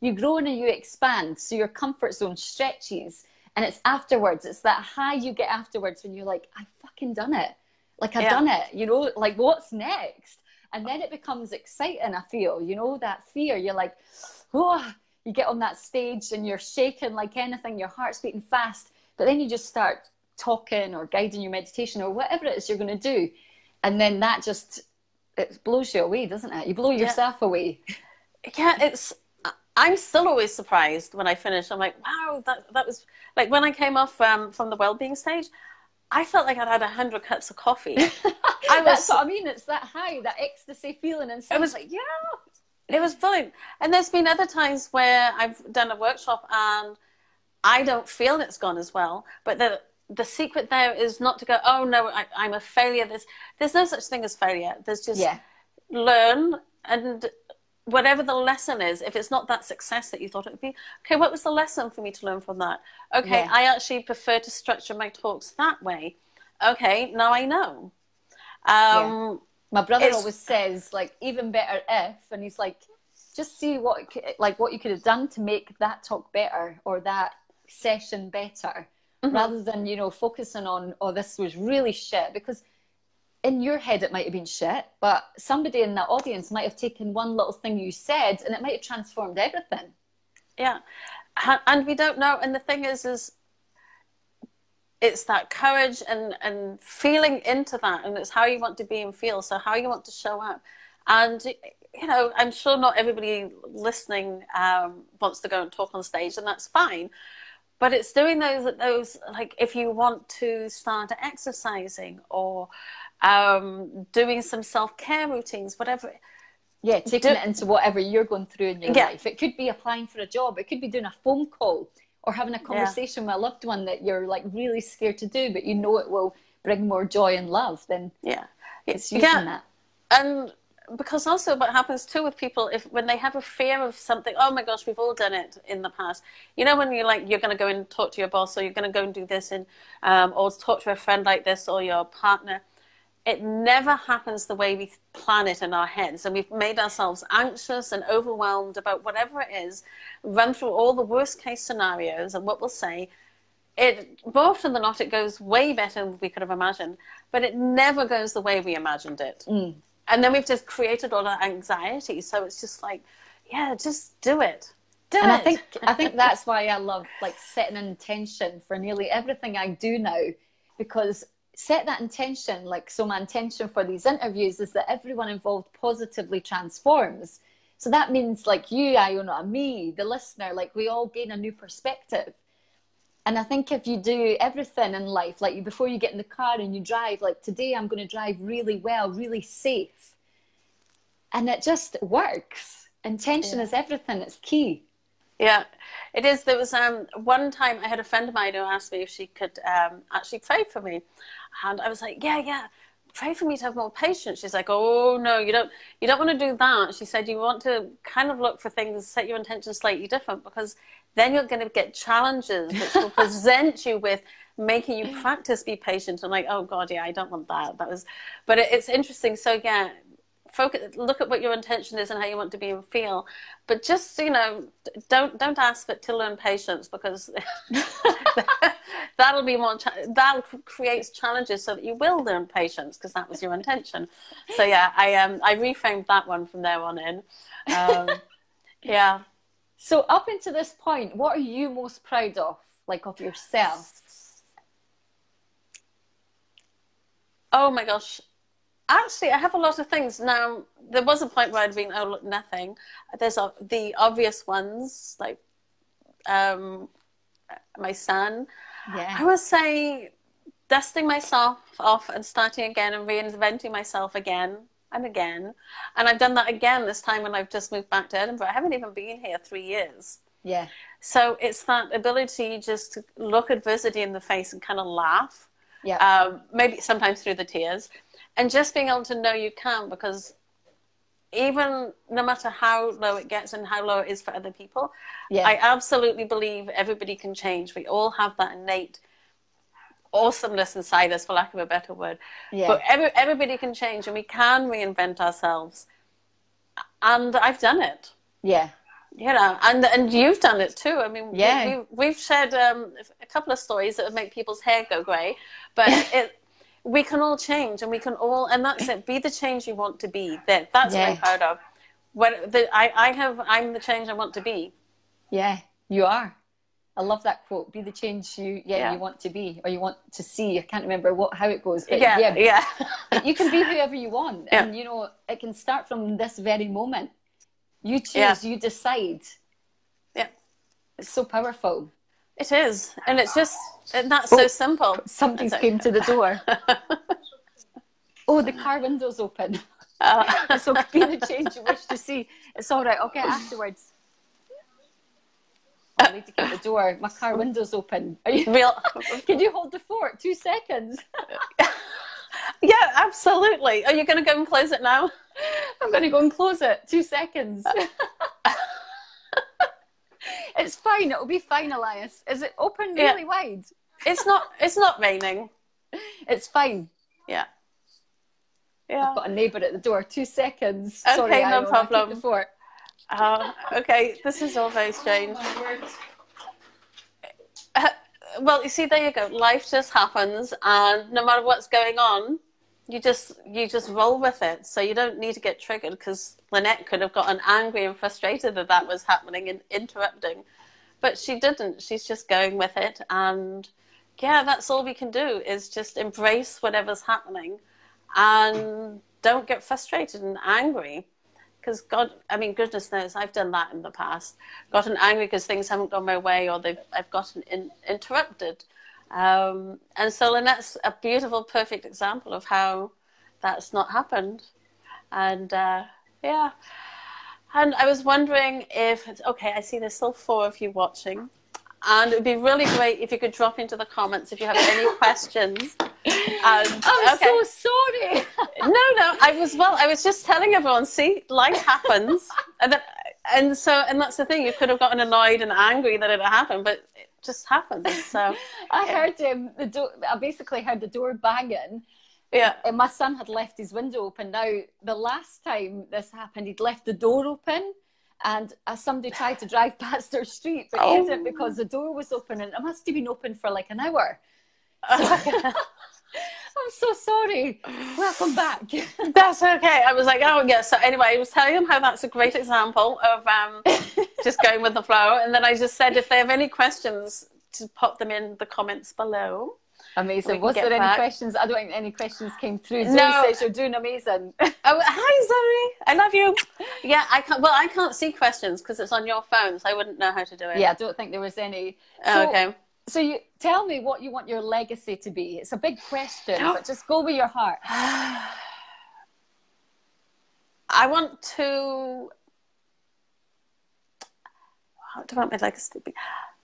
you grow and you expand. So your comfort zone stretches, and it's afterwards. It's that high you get afterwards when you're like, I fucking done it. Like I've done it, like what's next? And then it becomes exciting, I feel, that fear. You're like, oh, you get on that stage and you're shaking like anything, your heart's beating fast, but then you just start talking or guiding your meditation or whatever it is you're going to do. And then that it blows you away, doesn't it? You blow yourself away. I'm still always surprised when I finish. I'm like, wow, that was like when I came off from the Wellbeing stage, I felt like I'd had 100 cups of coffee. That's what I mean. It's that high, that ecstasy feeling inside. It was like, it was brilliant. And there's been other times where I've done a workshop and I don't feel it's gone as well. But the secret there is not to go, oh no, I'm a failure. There's no such thing as failure. There's just learn, and whatever the lesson is, if it's not that success that you thought it would be, okay, what was the lesson for me to learn from that? Okay, I actually prefer to structure my talks that way. Okay, now I know. My brother always says, like, even better if, and he's like, just see what you could have done to make that talk better or that session better, rather than, you know, focusing on, oh, this was really shit, because in your head it might have been shit, but somebody in that audience might have taken one little thing you said and it might have transformed everything. Yeah. And we don't know. And the thing is it's that courage and feeling into that, and it's how you want to be and feel, so how you want to show up. And you know, I'm sure not everybody listening wants to go and talk on stage, and that's fine. But it's doing those, like, if you want to start exercising or doing some self-care routines, whatever. Yeah, taking it into whatever you're going through in your life. It could be applying for a job. It could be doing a phone call or having a conversation with a loved one that you're like really scared to do, but you know it will bring more joy and love. Then it's using that. And because also what happens too with people, when they have a fear of something, oh my gosh, we've all done it in the past. You know, when you're like, you're going to go and talk to your boss, or you're going to go and do this, and or talk to a friend like this, or your partner. It never happens the way we plan it in our heads. And we've made ourselves anxious and overwhelmed about whatever it is, run through all the worst case scenarios, and what we'll say, more often than not, it goes way better than we could have imagined, but it never goes the way we imagined it. And then we've just created all that anxiety. So it's just like, yeah, just do it. I think that's why I love, like, setting an intention for nearly everything I do now, because set that intention. Like, so my intention for these interviews is that everyone involved positively transforms. So that means, like, you, Iona, me, the listener, like, we all gain a new perspective. And I think if you do everything in life, like, before you get in the car and you drive, like, today I'm going to drive really well, really safe. And it just works. Intention is everything. It's key. Yeah, it is. There was one time I had a friend of mine who asked me if she could actually pray for me. And I was like, yeah, pray for me to have more patience. She's like, oh, no, you don't want to do that. She said, you want to kind of look for things, set your intention slightly different, because then you're going to get challenges which will present you with making you practice be patient. I'm like, oh, God, yeah, I don't want that. But it's interesting. So, yeah, look at what your intention is and how you want to be and feel. But just, you know, don't ask for to learn patience, because that'll be that creates challenges so that you will learn patience, because that was your intention. So yeah, I reframed that one from there on in. Yeah. So up until this point, what are you most proud of, like, of yourself? Oh my gosh. Actually, I have a lot of things. Now, there was a point where I'd been, oh, look, nothing. There's the obvious ones, like my son. Yeah. I would say dusting myself off and starting again and reinventing myself again and again. And I've done that again this time when I've just moved back to Edinburgh. I haven't even been here 3 years. Yeah. So it's that ability just to look adversity in the face and kind of laugh. Yeah. Maybe sometimes through the tears. And just being able to know you can, because even no matter how low it gets and how low it is for other people, I absolutely believe everybody can change. We all have that innate awesomeness inside us, for lack of a better word. Yeah. But everybody can change, and we can reinvent ourselves. And I've done it. Yeah. You know, and you've done it too. I mean, we've shared a couple of stories that would make people's hair go grey, but we can all change, and we can all, and that's it. Be the change you want to be. That's what I'm proud of. I'm the change I want to be. Yeah, you are. I love that quote. Be the change you want to be, or you want to see. I can't remember how it goes. But you can be whoever you want, and you know, it can start from this very moment. You choose. You decide. Yeah, it's so powerful. It is, and it's just, and that's so simple. Somebody's came to the door. Oh, the car window's open. So be the change you wish to see. It's all right. I'll get afterwards. I need to get the door. My car window's open. Can you hold the fort? 2 seconds. Yeah, absolutely. Are you going to go and close it now? I'm going to go and close it. 2 seconds. It's fine. It'll be fine, Elias. Is it open really wide? It's not raining. It's fine. Yeah. Yeah. I've got a neighbour at the door. 2 seconds. Okay, Sorry, no problem. Keep the fort. Okay, this is all very strange. Oh, well, you see, there you go. Life just happens, and no matter what's going on, you just roll with it. So you don't need to get triggered, because Lynette could have gotten angry and frustrated that was happening and interrupting, but she didn't. She's just going with it, and yeah, that's all we can do is just embrace whatever's happening, and don't get frustrated and angry. Because goodness knows, I've done that in the past. Gotten angry because things haven't gone my way, or I've gotten interrupted. And so Lynette's a beautiful, perfect example of how that's not happened. And yeah. And I was wondering if, okay, I see there's still 4 of you watching. And it would be really great if you could drop into the comments if you have any questions. I'm so sorry. No, I was just telling everyone, see, life happens. and that's the thing, you could have gotten annoyed and angry that it happened, but it just happens. So I heard the door. I basically heard the door banging. Yeah. And my son had left his window open. Now, the last time this happened, he'd left the door open. And somebody tried to drive past our street, but he didn't, because the door was open, and it must have been open for like an hour. So, I'm so sorry. Welcome back. That's okay. I was like, oh, yeah. So anyway, I was telling them how that's a great example of just going with the flow. And then I just said, if they have any questions, to pop them in the comments below. Amazing. Was there any questions? I don't think any questions came through. Zoe says you're doing amazing. Oh, hi, Zoe. I love you. Yeah, I can't see questions because it's on your phone, so I wouldn't know how to do it. Yeah, I don't think there was any. Okay. So you tell me what you want your legacy to be. It's a big question, but just go with your heart. I want to... What do I want my legacy to be?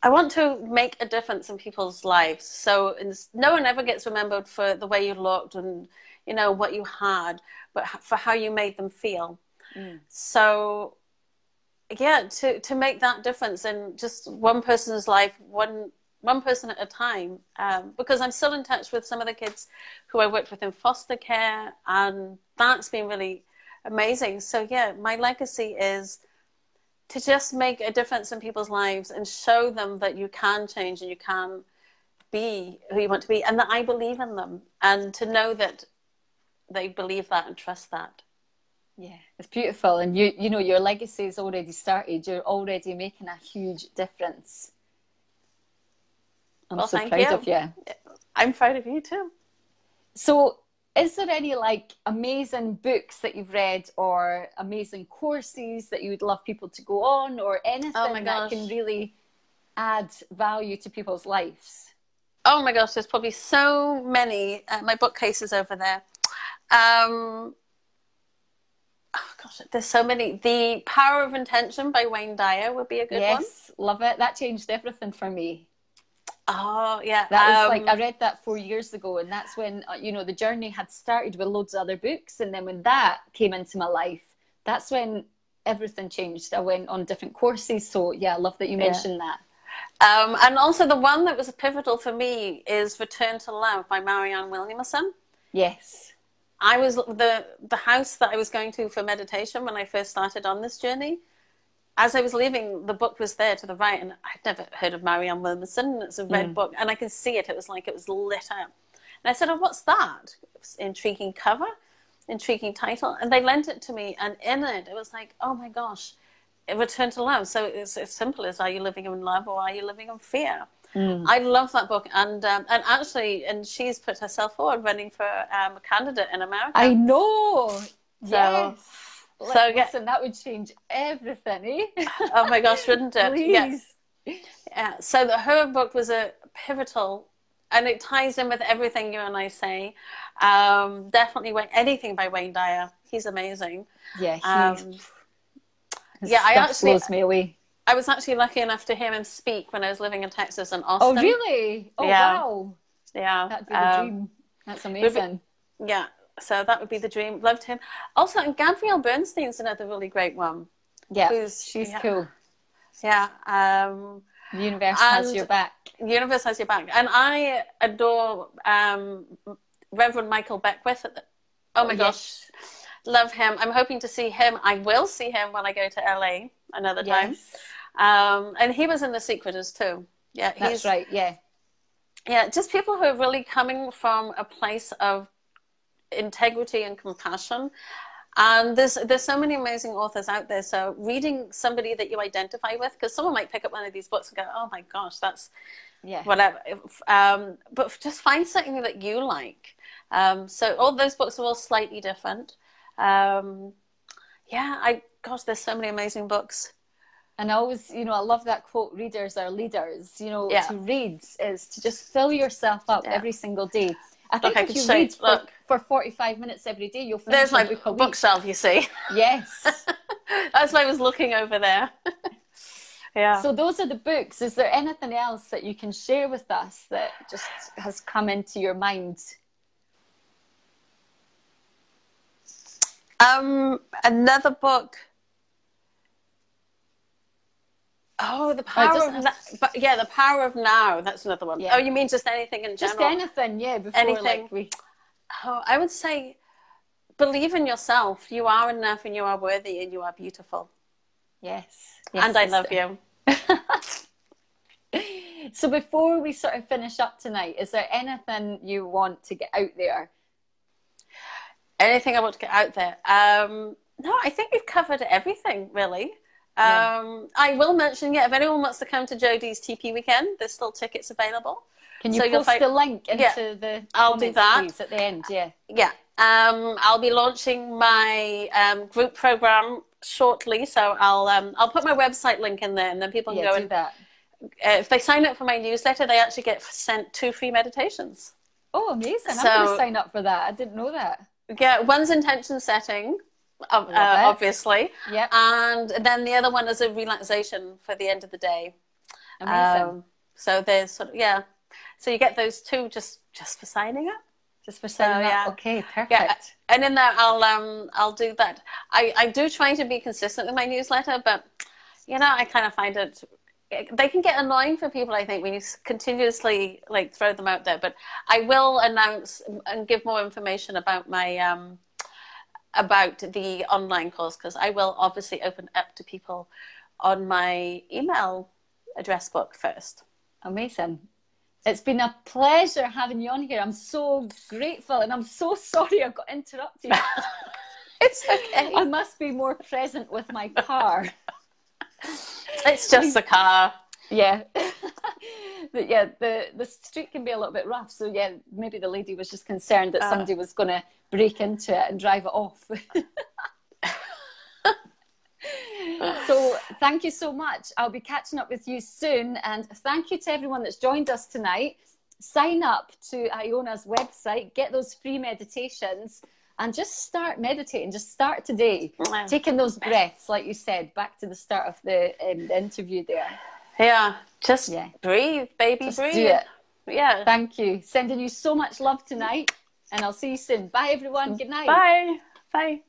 I want to make a difference in people's lives. So no one ever gets remembered for the way you looked and, you know, what you had, but for how you made them feel. So, yeah, to make that difference in just one person's life, one person at a time, because I'm still in touch with some of the kids who I worked with in foster care, and that's been really amazing. So, yeah, my legacy is to just make a difference in people's lives and show them that you can change and you can be who you want to be, and that I believe in them, and to know that they believe that and trust that. Yeah, it's beautiful. And you know, your legacy has already started. You're already making a huge difference. I'm so proud of you. I'm proud of you too. So, is there any like amazing books that you've read, or amazing courses that you would love people to go on, or anything that can really add value to people's lives? Oh my gosh, there's probably so many. My bookcase is over there. Oh gosh, there's so many. The Power of Intention by Wayne Dyer would be a good one. Yes, love it. That changed everything for me. Oh, yeah. That was like, I read that 4 years ago, and that's when, you know, the journey had started with loads of other books. And then when that came into my life, that's when everything changed. I went on different courses. So, yeah, I love that you mentioned that. And also the one that was pivotal for me is Return to Love by Marianne Williamson. Yes. I was, the house that I was going to for meditation when I first started on this journey, as I was leaving, the book was there to the right, and I'd never heard of Marianne Williamson. It's a red book, and I could see it. It was like it was lit up. And I said, oh, what's that? It was intriguing cover, intriguing title. And they lent it to me, and in it, it was like, oh my gosh, Return to Love. So it's as simple as, are you living in love or are you living in fear? I love that book. And actually, she's put herself forward running for a candidate in America. I know. Yes. So, listen, that would change everything, eh? Oh my gosh, wouldn't it? Please. Yeah. So her book was a pivotal, and it ties in with everything you and I say. Definitely anything by Wayne Dyer. He's amazing. Yeah, I actually blows me away. I was actually lucky enough to hear him speak when I was living in Texas and Oh, Austin. really? Oh, Yeah. wow. Yeah. That'd be the dream. That's amazing. Yeah. So that would be the dream. Loved him. Also, and Gabrielle Bernstein's another really great one. Yeah, she's cool. Yeah. The universe has your back. The universe has your back. And I adore Reverend Michael Beckwith. Oh my gosh. Love him. I'm hoping to see him. I will see him when I go to LA another time. And he was in The Secreters too. Yeah, that's right. Yeah. Yeah, just people who are really coming from a place of integrity and compassion. And there's so many amazing authors out there. So reading somebody that you identify with, because someone might pick up one of these books and go, oh my gosh, that's whatever. But just find something that you like. So all those books are all slightly different. Gosh, there's so many amazing books. And I always, I love that quote, readers are leaders. To read is to just fill yourself up every single day. I think if you read for 45 minutes every day, you'll finish There's my bookshelf, you see. Yes. That's why I was looking over there. Yeah. So those are the books. Is there anything else that you can share with us that just has come into your mind? Another book. Oh, The Power of Now. The Power of Now. That's another one. Yeah. Oh, you mean just anything in general? Just anything, yeah. Before, anything. Oh, I would say, believe in yourself. You are enough, and you are worthy, and you are beautiful. Yes. And I love you. So before we sort of finish up tonight, is there anything you want to get out there? Anything I want to get out there? No, I think we've covered everything, really. I will mention, if anyone wants to come to Jodie's TP weekend, there's still tickets available. Can you post the link into the I'll do that. Please, at the end? Yeah. I'll be launching my group program shortly, so I'll put my website link in there, and then people can go and that. If they sign up for my newsletter, they actually get sent 2 free meditations. Oh, amazing! I'm going to sign up for that. I didn't know that. Yeah, one's intention setting. Obviously. Yep. And then the other one is a relaxation for the end of the day. Amazing. So there's so you get those 2 just for signing up. Just for signing up. Okay, perfect. Yeah. And in there I'll do that. I do try to be consistent with my newsletter, but I kind of find they can get annoying for people, I think, when you continuously throw them out there. But I will announce and give more information about my about the online course, because I will obviously open up to people on my email address book first. Amazing. It's been a pleasure having you on here. I'm so grateful, and I'm so sorry I got interrupted. It's okay. I must be more present with my car. It's just the car. Yeah. But yeah, the street can be a little bit rough. So yeah, maybe the lady was just concerned that somebody was going to break into it and drive it off. So thank you so much. I'll be catching up with you soon. And thank you to everyone that's joined us tonight. Sign up to Iona's website, get those free meditations, and just start meditating. Just start today. Taking those breaths, like you said, back to the start of the interview there. Yeah, just breathe, baby, just breathe. Do it. Yeah. Thank you. Sending you so much love tonight, and I'll see you soon. Bye, everyone. Good night. Bye. Bye.